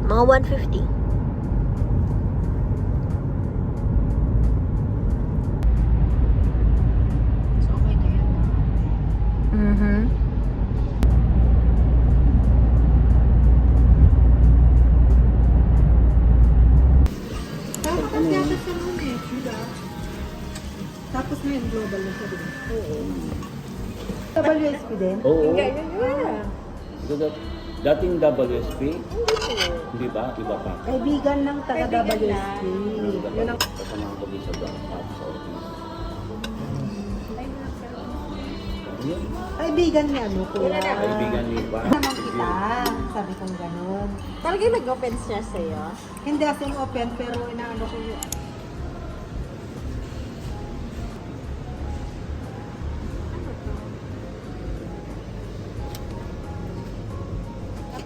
Mga 150. So, okay na yan. Mhm. Tapos yata siya nun eh. Diba? Tapos na yung global na siya, diba? Oo. WSP din? Oo. Ah, Ito dating WSP, hindi ba? Iba pa. kaibigan ng taga-WSP. Yun ang... Kasama ko din sa Black Ops sa office. Yun. Kaibigan ni ano ko. Kaibigan ni ba? Naman kita. Sabi kong ganun. Talagang nag-open siya sa'yo? Hindi as in open, pero inaano ko yun.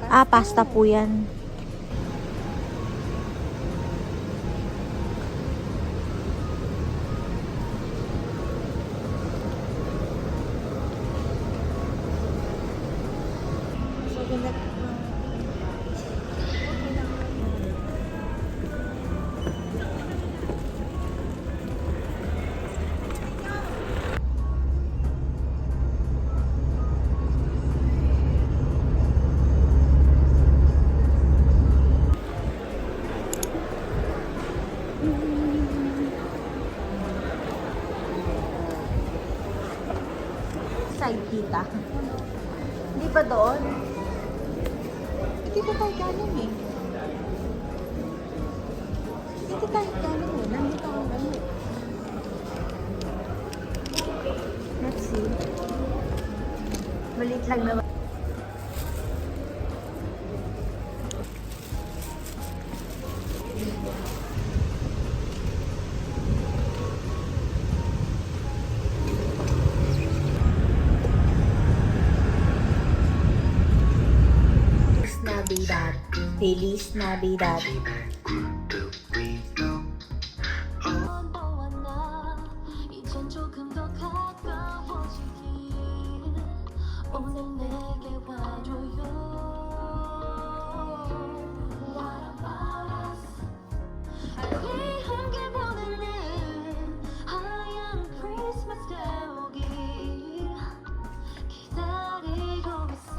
Ah, pasta po yan. So, ganda. Side kita. Hindi pa doon? Dito tayo galing eh. Dito tayo galing eh. Nandito ako ano eh. Let's see. Maliit lang naman. Navidad. Feliz Navidad. 이젠 조금 더 가까워지길 오늘 내게 와줘요 What about us 우리 함께 보내는 하얀 크리스마스 가오길 기다리고 있어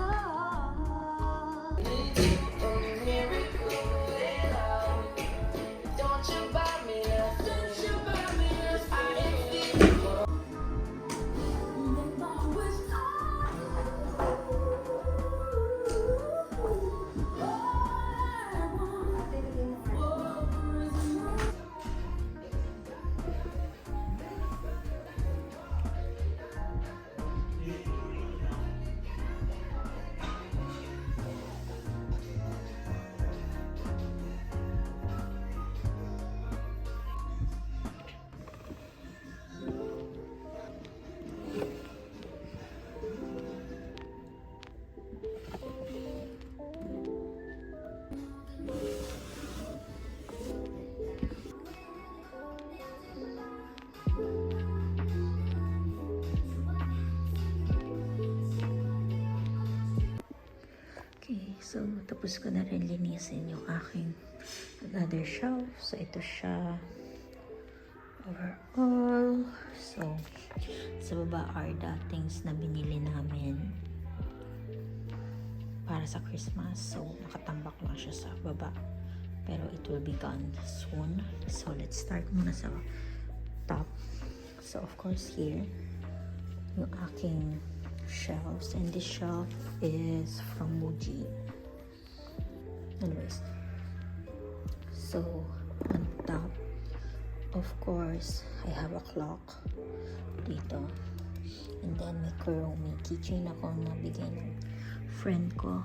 Okay, so tapos ko na rin linisin yung aking another shelf. So ito siya overall. So sa baba are the things na binili namin para sa Christmas. So nakatambak lang siya sa baba. Pero it will be gone soon. So let's start muna sa top. So of course here yung aking shelves, and this shelf is from Muji. Anyways, so on top, of course, I have a clock dito, and then may Kuromi keychain ako na bigay ng friend ko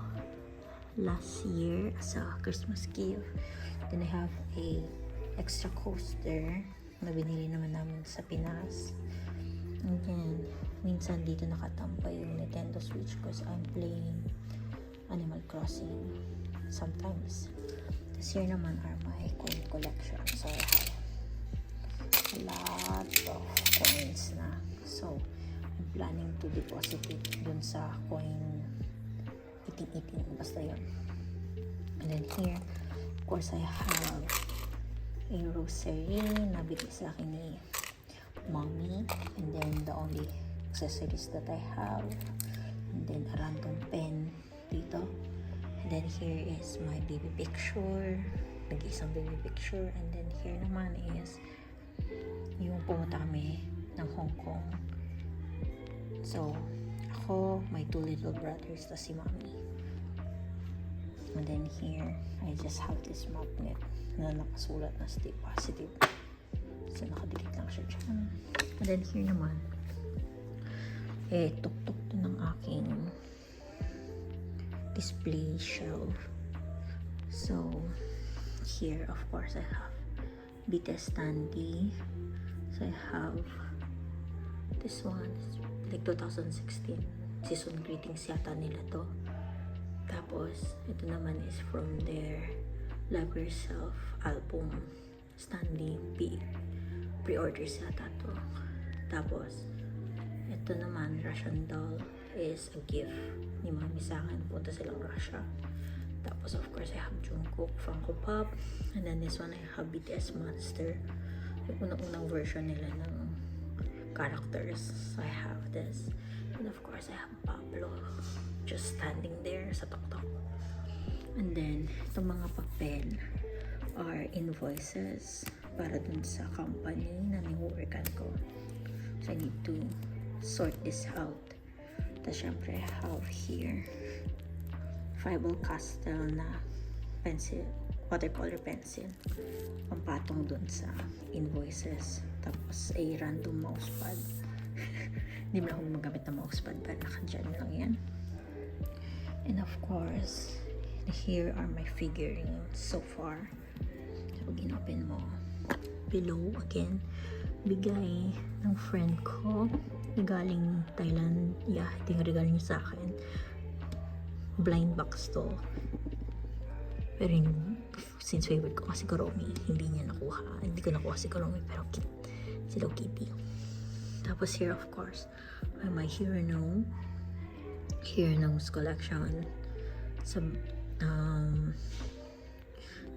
last year as a Christmas gift. Then I have a extra coaster na binili naman namin sa Pinas. And then, minsan dito nakatampay yung Nintendo Switch because I'm playing Animal Crossing sometimes. This here naman are my coin collection. So, I have a lot of coins na. So, I'm planning to deposit it dun sa coin iting-iting. Basta yun. And then here, course, I have a rosary na bigay sa akin ni mommy. And then, the only accessories that I have. And then, a random pen dito. And then, here is my baby picture. Nag-isang baby picture. And then, here naman is yung pumunta kami ng Hong Kong. So, ako, my 2 little brothers, tas si mommy. And then here, I just have this magnet na nakasulat na stay positive. So, nakadikit lang siya dyan. And then here naman, tuktok to ng aking display shelf. So, here, of course, I have BTS Standee. So, I have this one. It's like 2016. Season greetings yata nila to. Tapos, ito naman is from their Love Yourself album. Standee pre-orders yata to. Tapos, ito naman, Russian doll is a gift ni mami sa akin. Punta silang Russia. Tapos, of course, I have Jungkook Funko Pop. And then this one, I have BTS Monster. Yung unang-unang version nila ng characters. So, I have this. And of course, I have Pablo just standing there sa tok-tok. And then, itong mga papel are invoices para dun sa company na niworkan ko. So, I need to sort this out. Tapos, syempre, I have here Faber-Castell na pencil, watercolor pencil. Pampatong dun sa invoices. Tapos, a random mousepad. Hindi mo na akong magamit na mousepad, pero nakadyan lang yan. And of course, here are my figurines so far. So, pag in-open mo, below, again, bigay ng friend ko, galing Thailand. Yeah, ito yung regalo niya sa akin. Blind box to. Pero since favorite ko kasi Kuromi, hindi niya nakuha. Hindi ko nakuha si Kuromi, pero cute. Si Hello Kitty. Tapos here, of course, are my Hirano's collection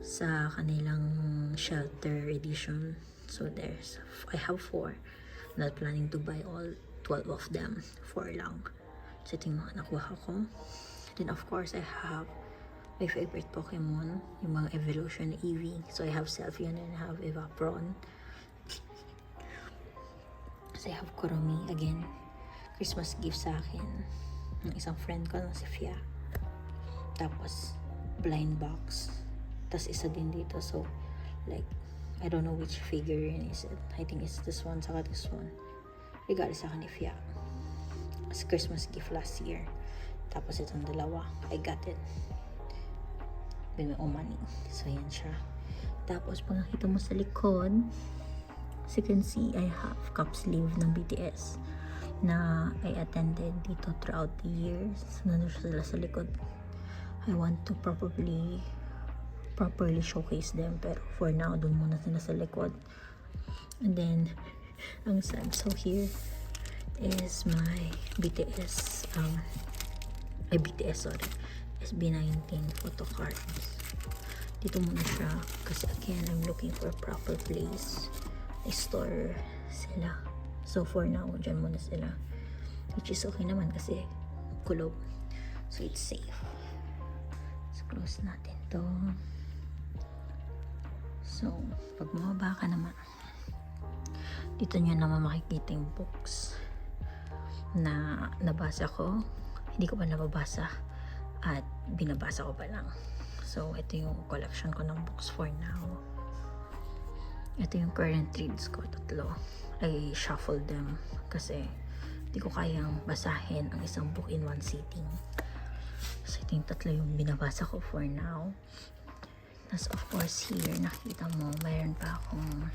sa kanilang shelter edition. So I have 4. Not planning to buy all 12 of them. 4 lang. So ito yung mga nakuha ko. Then of course I have my favorite Pokemon, yung mga evolution na Eevee. So I have Sylveon and I have Evapron. So I have Kuromi again. Christmas gift sa akin ng isang friend ko na si Fia. Tapos blind box. Tapos isa din dito. So like I don't know which figurine is it. I think it's this one saka this one. Regalo sa akin ni Fia. As Christmas gift last year. Tapos itong dalawa. I got it. With my own money. So yan siya. Tapos pag nakita mo sa likod, as you can see, I have cup sleeve ng BTS na I attended dito throughout the years. Nandun sila sa likod. I want to properly showcase them, pero for now, dun muna sila sa likod. And then, ang sad. So here is my BTS, SB19 photo cards. Dito muna siya, kasi again, I'm looking for a proper place. I store sila. So for now, dyan muna sila. Which is okay naman kasi kulob. So it's safe. So close natin to. So, pag mababa ka naman, dito nyo naman makikita yung books na nabasa ko. Hindi ko pa nababasa at binabasa ko pa lang. So, ito yung collection ko ng books for now. Ito yung current reads ko, 3. I shuffled them kasi hindi ko kayang basahin ang isang book in one sitting. So, ito yung 3 yung binabasa ko for now. Tapos, of course, here, nakita mo, mayroon pa akong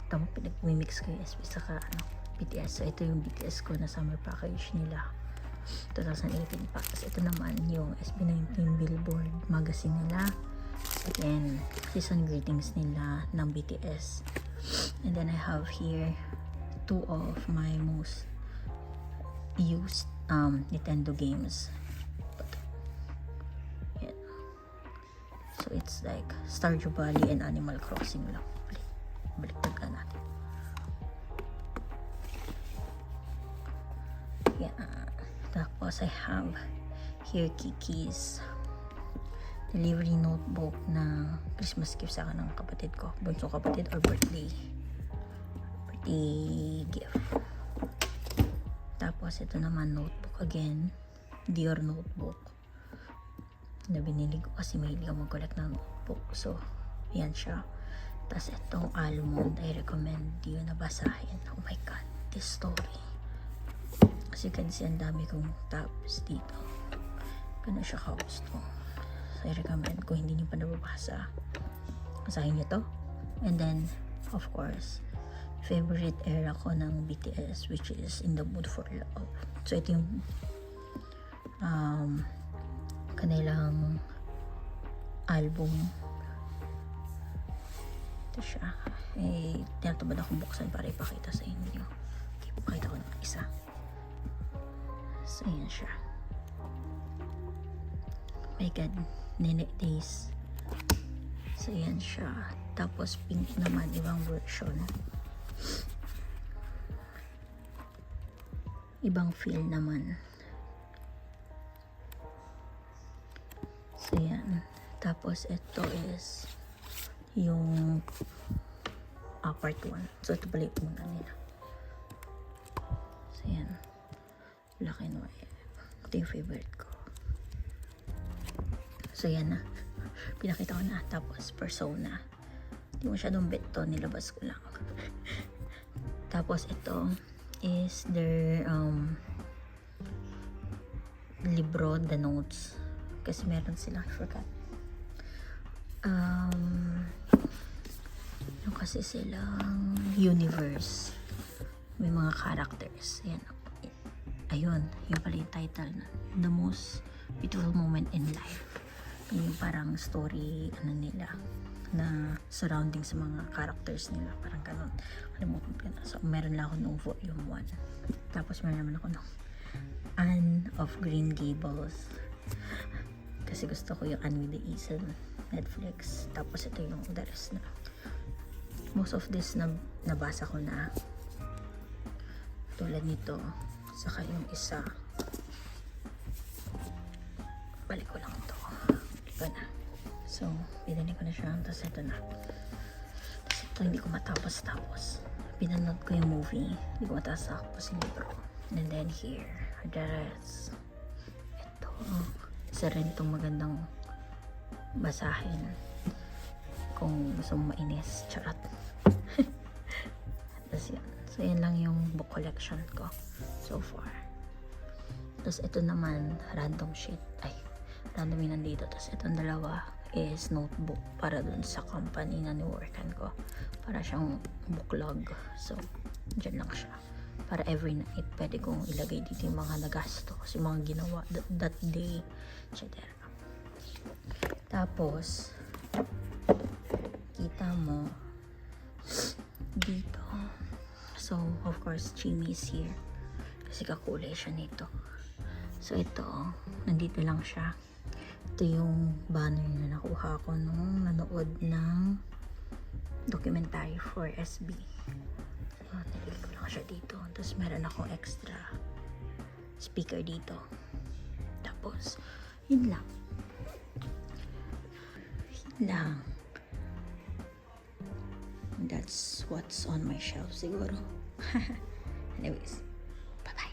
pinag-mimix ko yung SB saka BTS. So, ito yung BTS ko na summer package nila. 2018 pa. Tapos, ito naman yung SB19 Billboard magazine nila. Again, season greetings nila ng BTS. And then, I have here 2 of my most used Nintendo games. So it's like Stardew Valley and Animal Crossing lang. Baliktad ka natin. Yeah. Tapos I have here Kiki's delivery notebook na Christmas gift sa akin ng kapatid ko. Bunso kapatid or birthday gift. Tapos ito naman notebook again. Dior notebook. Na binili ko kasi mahilig ako mag-collect ng notebook. So, yan siya. Tapos itong almond, I recommend you na basahin. Oh my God, this story. Kasi kasi ang dami kong tabs dito. Ganun siya ka-gusto. So, I recommend kung hindi niyo pa nababasa, basahin niyo to. And then, of course, favorite era ko ng BTS, which is In the Mood for Love. So, ito yung kanilang album. Ito siya. Tinatabad akong buksan para ipakita sa inyo. Okay, pakita ko ng isa. So, yan siya. My God, Nene Days. So, yan siya. Tapos, pink naman, ibang version. Ibang feel naman. So, yan. Tapos, ito is yung part 1. So, ito pala yung una nila. So, yan. Black and white. Ito yung favorite ko. So, yan na. Pinakita ko na. Tapos, Persona. Hindi mo masyadong bet to. Nilabas ko lang. Tapos, ito is their libro, the notes. Kasi meron sila, I forgot. Yung kasi silang universe. May mga characters. Yan. Ayun, yung pala yung title na. The Most Beautiful Moment in Life. Yung parang story, nila, na surrounding sa mga characters nila. Parang ganun. Kalimutan ko na. So, meron lang ako nung volume 1. Tapos meron naman ako nung Anne of Green Gables. Kasi gusto ko yung Anne with the E sa Netflix. Tapos ito yung the rest na. Most of this nabasa ko na. Tulad nito. Saka yung isa. Balik ko lang ito. Ito na. So, pinili ko na siya. Tapos ito na. Tapos ito hindi ko matapos-tapos. Pinanood ko yung movie. Hindi ko matapos yung libro. And then here. The rest. Ito. Isa rin itong magandang basahin kung gusto mo mainis. Charot. Tapos yan. So, yan lang yung book collection ko so far. Tapos ito naman, random shit. Ay, random yun nandito. Tapos itong dalawa is notebook para dun sa company na ni-workan ko. Para siyang booklog. So, dyan lang siya. Para every night, pwede kong ilagay dito yung mga nagastos, yung mga ginawa that day, etc. Tapos, kita mo, dito. So, of course, Jimmy is here. Kasi kakulay siya nito. So, ito, nandito lang siya. Ito yung banner na nakuha ko nung nanood ng documentary for SB. So, nilagay ko lang siya dito. Tapos, meron akong extra speaker dito. Tapos, yun lang. Yun lang. That's what's on my shelf siguro. Anyways, bye-bye.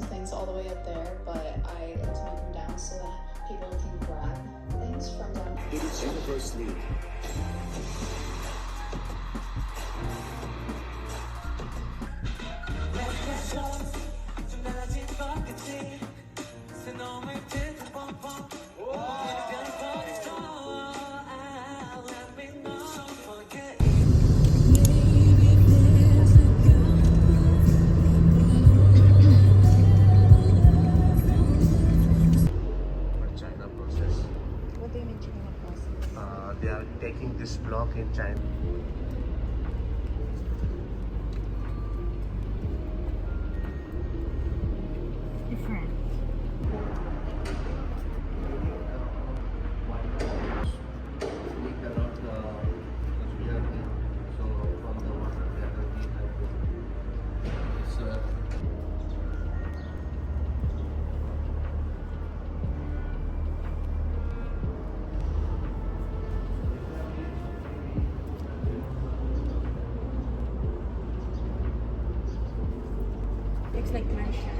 Things all the way up there, but I like to make them down so that people can grab things from down. It is Jennifer Sleep. taking this vlog in China. Different. We cannot, because we are in, so from the water gather we have to serve. Looks like mansion.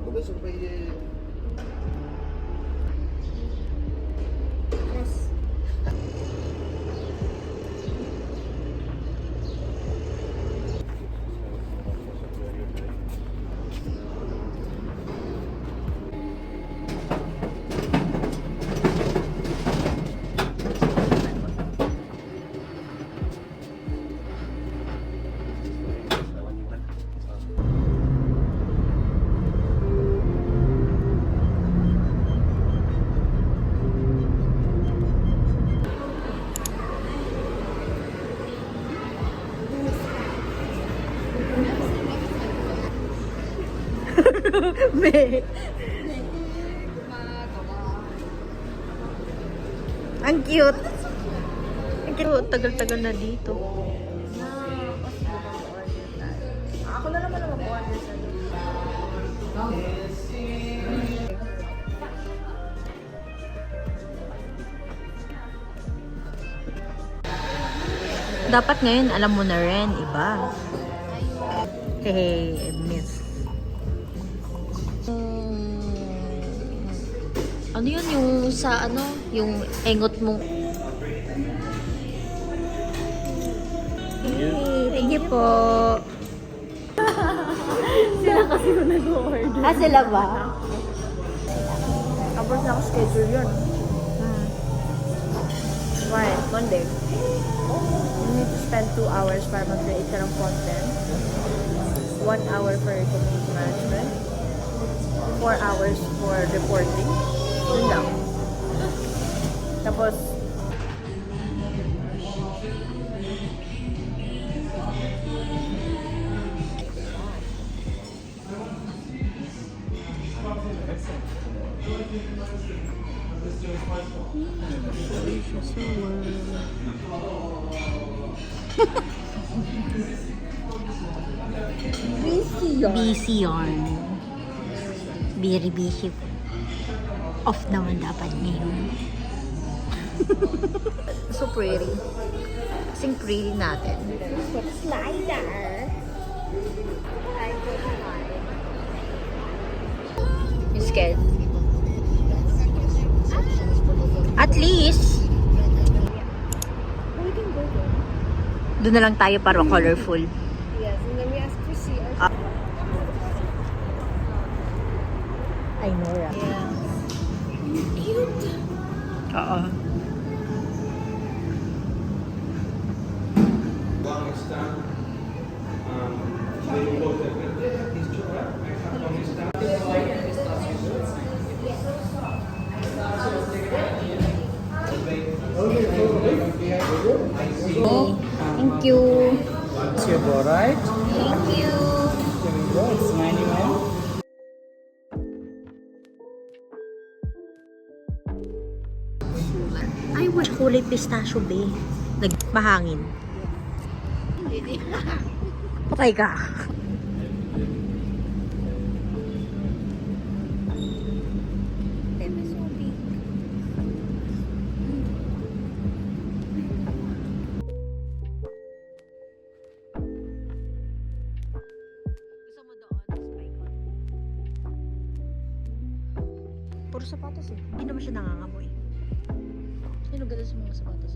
Magasok pa yun. Yes. Me. Ang cute. Ang cute. Tagal-tagal na dito. Ako na naman ang mag-order sa Dapat ngayon, alam mo na rin, iba. Hey, miss. Ano yun yung sa ano? Yung engot mo? Thank you po. Sila kasi yung nag-order. Ah, sila ba? Tapos na ako schedule yun. Why? Monday. You need to spend 2 hours para mag-create ka ng content. 1 hour for community management. 4 hours for reporting. Yun lang. Tapos, Busy yarn. Very busy. Off naman dapat ngayon. So pretty. Kasing pretty natin. Slider. You scared? At least, We can go there. doon na lang tayo para colorful. Yes, and then we ask to see our... Ay, Nora. Cute. Oo. Thank you. It's your bow, right? Thank you. Here we go. It's 91. Ay, what kulay pistachio, be? Nagmahangin. Patay ka. Gusto mo doon sa Spicon? Puro sapatos eh. Hindi naman siya nangangamoy. Sino ganda sa mga sapatos?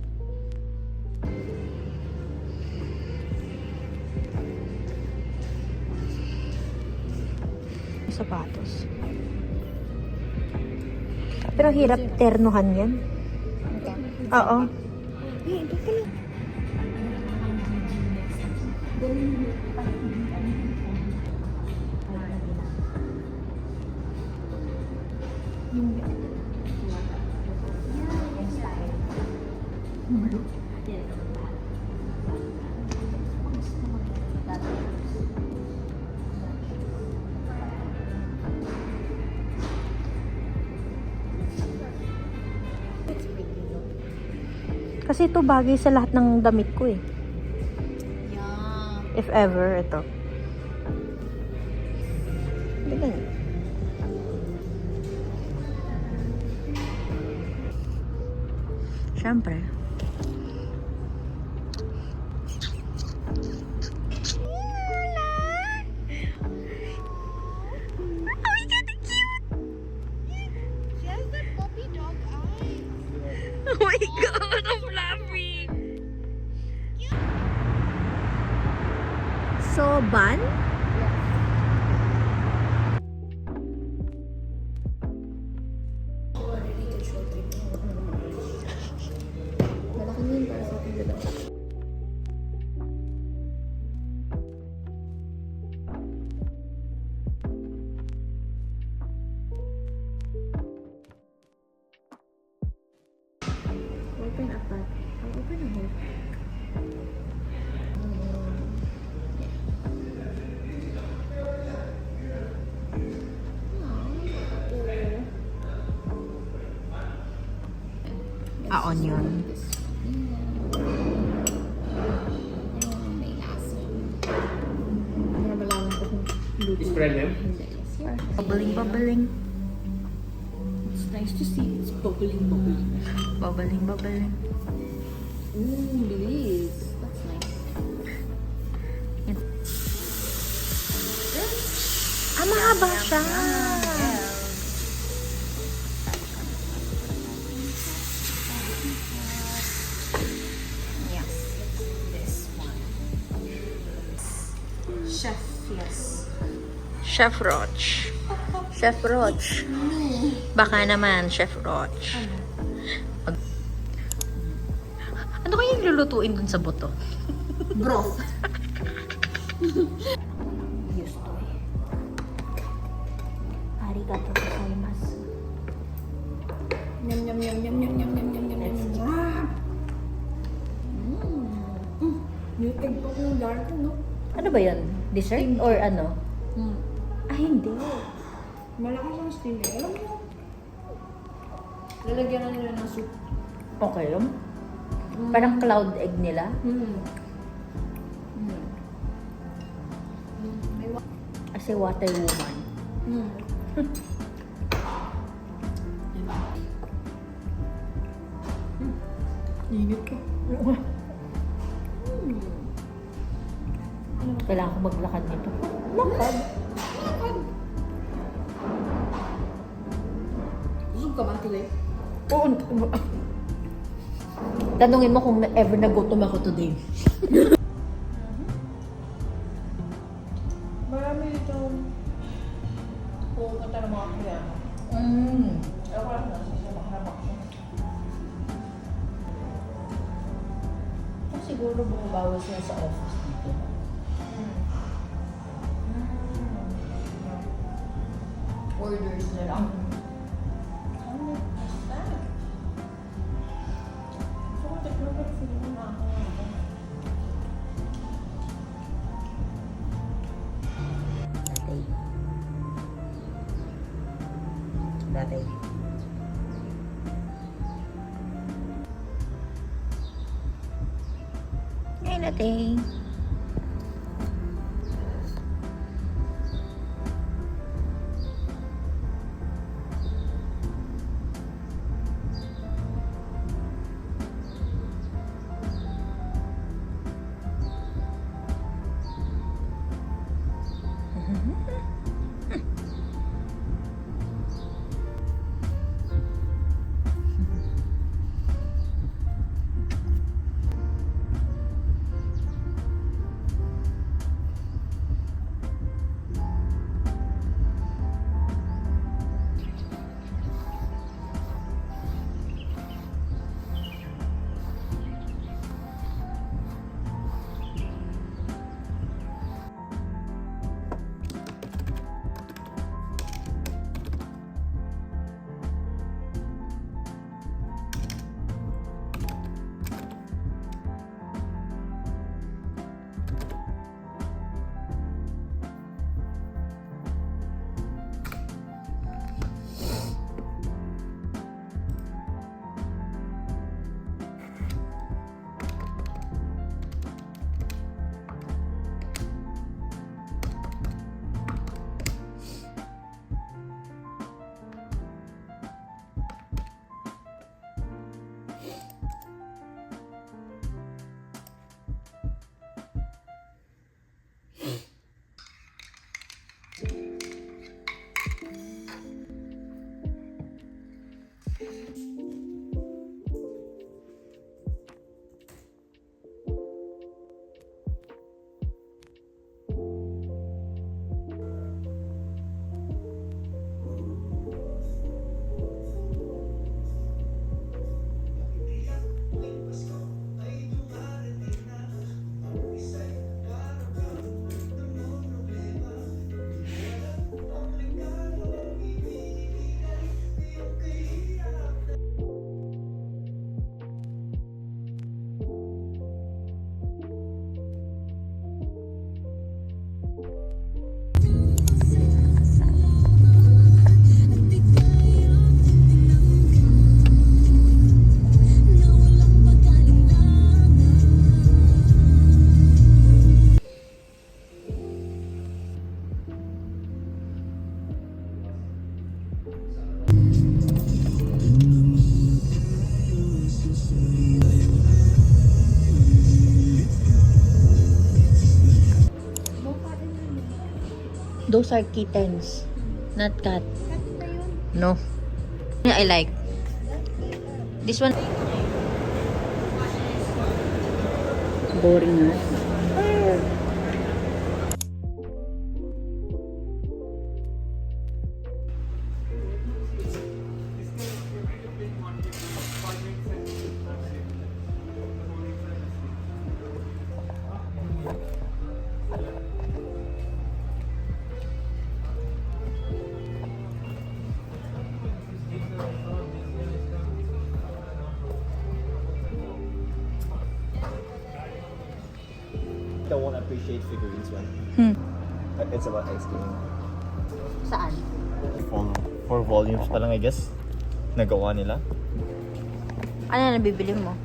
Sapatos. Pero hirap ternuhan yan. Oo. Kasi ito bagay sa lahat ng damit ko eh. Yeah. If ever, ito. Ganun. Siyempre. Oh my God, I'm laughing. So, ban? Malaki na yun para sa ating dalawa. Open apat. I'll open a whole. Onion. May lasa. Para malaman ko kung luto. Spread them. Hindi. Yes, yes. Bubbling, bubbling. It's nice to see. It's bubbling, bubbling. Bubbling, bubbling. Ooh, Luis. That's nice. Ah, mahaba siya. Chef, yes. Chef Roach. Chef Roach. Baka naman, Chef Roach. Ano kayang lulutuin dun sa buto? Broth. Used to eh. Arigato gozaimasu. Yum, yum, yum, yum, yum, yum, yum, yum, yum, yum, yum. Ah! Yung egg pa yung dark, no? Ano ba yun? Dessert? Or ano? Ah, hindi. Malakas ang steam eh. Alam mo, lalagyan na nila ng soup. Okay yun? Parang cloud egg nila. As a water woman. Init ka. Kailangan ko maglakad nito. Lakad. Busog ka ba, Tilay? Oo. Tanungin mo kung ever nagutom ako today. Marami itong pupunta ng mga kaya. Ako lang nasisamak-namak siya. Siguro bumabawas na sa office dito. Orders na lang. Dati. Ay, nating. Those are kittens, not cat. No. I like. This one. Boring na. I won't appreciate figurines one. It's about ice cream. Saan? Four volumes pa lang, I guess. Nagawa nila. Ano na nabibili mo?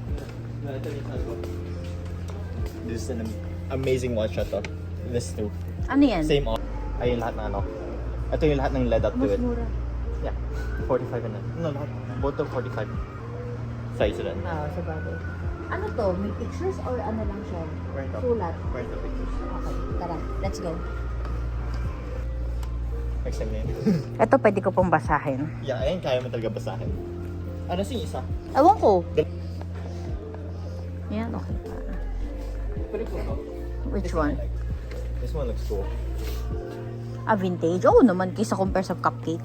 This is an amazing one shot to. This too. Ano yan? Same on. Ay, yung lahat na ano. Ito yung lahat ng led up to Mas it. mura. Yeah. 45 and then. No, lahat. Both of 45. Size rin. Sa bagay. Ano to? May pictures or ano lang siya? Print up. Sulat. Print up pictures. Okay, tara. Let's go. Next time na yun. Ito pwede ko pong basahin. Yeah, ayun, kaya mo talaga basahin. Ano si isa? Ewan ko. Yan, okay pa. Pwede ko to. Which one? This one looks cool. Vintage? Oo naman, kaysa compare sa cupcake.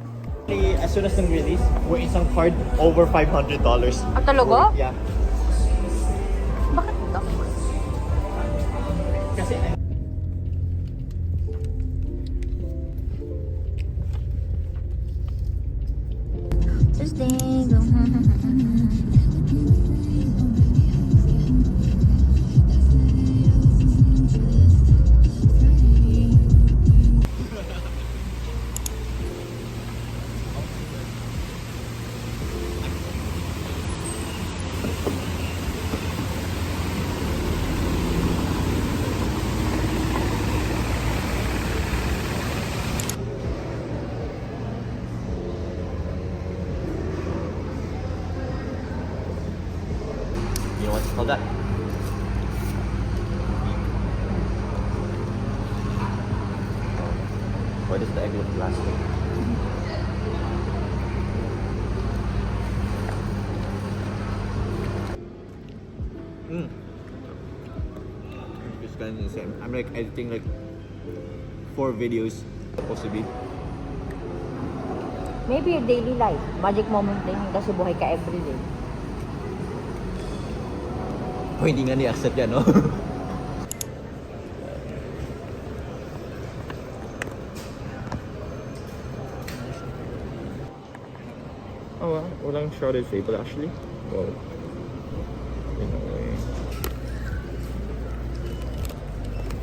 As soon as nang-release, we're isang card over $500. Talaga? Yeah. Bakit ito? Kasi Tuesday. you know what's called that? Why does the egg look plastic? It's kind of the same. I'm like editing like 4 videos supposed to be. Maybe your daily life. Magic moment din yun kasi buhay ka everyday. Oh, hindi nga ni-accept yan, no? Oh, well, walang shrouded fable actually. Wow. In a way.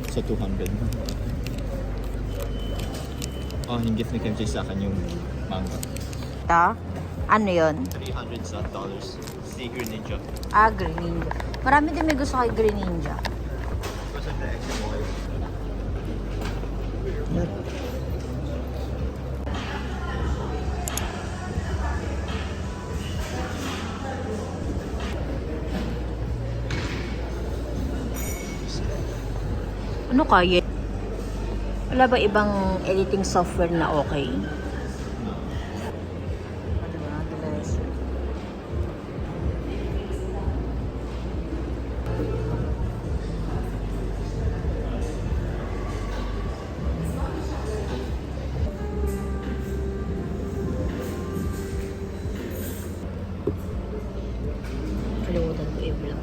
So, 200. Oh, yung gift ni Kimchi sa akin yung manga. Ta? Ano yun? $300 si Green Ninja. Green Ninja. Marami din may gusto kay Green Ninja. Because of the extra boy. Ano kaya? Wala ba ibang editing software na okay? Kalimutan ko i-vlog.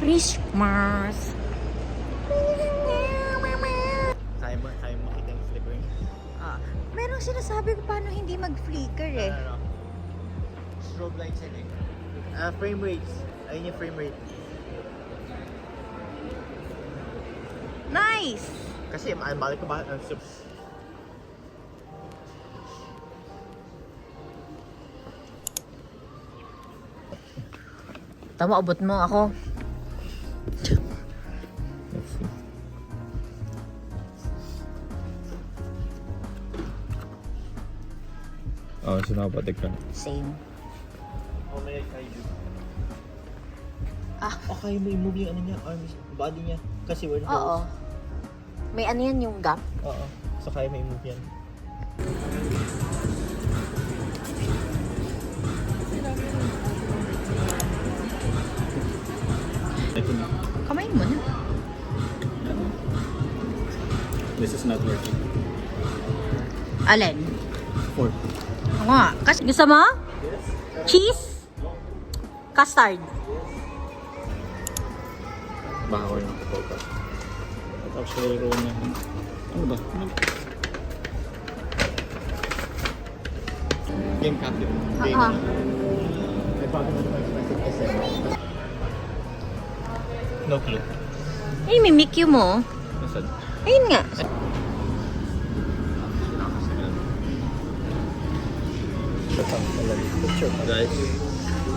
Christmas. Kaya mo makita yung flickering. Merong sinasabi ko paano hindi mag-flicker eh. Strobe lights yun eh. Frame rates. Ayun yung frame rate. Nice! Kasi balik ko ba? Tama, abot mo ako. Let's see. Oh, so nakapatik ka. Same. Oh, may kaiju. Ah. Okay, may move yung ano niya, arms, body niya. Kasi we're Oo. May ano yan yung gap? Oo. So kaya may move yan. Ito na. Kamay mo na. This is not working. Alin? 4. Ako nga. Gusto mo? Cheese? Custard? Baka ko yung focus. At actually, roll na. Ano ba? Game captain. Game Oo. May bagay na expensive SM. No clue. Ay, may Mickey mo. Nasaan? Ayun nga. Picture guys.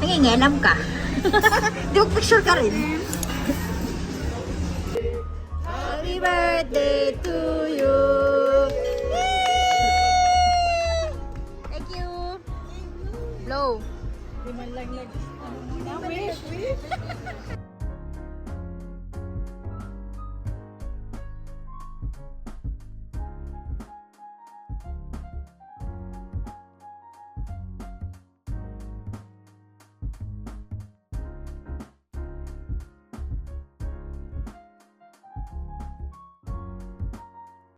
Nangingialam ka. Di mag-picture ka rin. Happy birthday to you.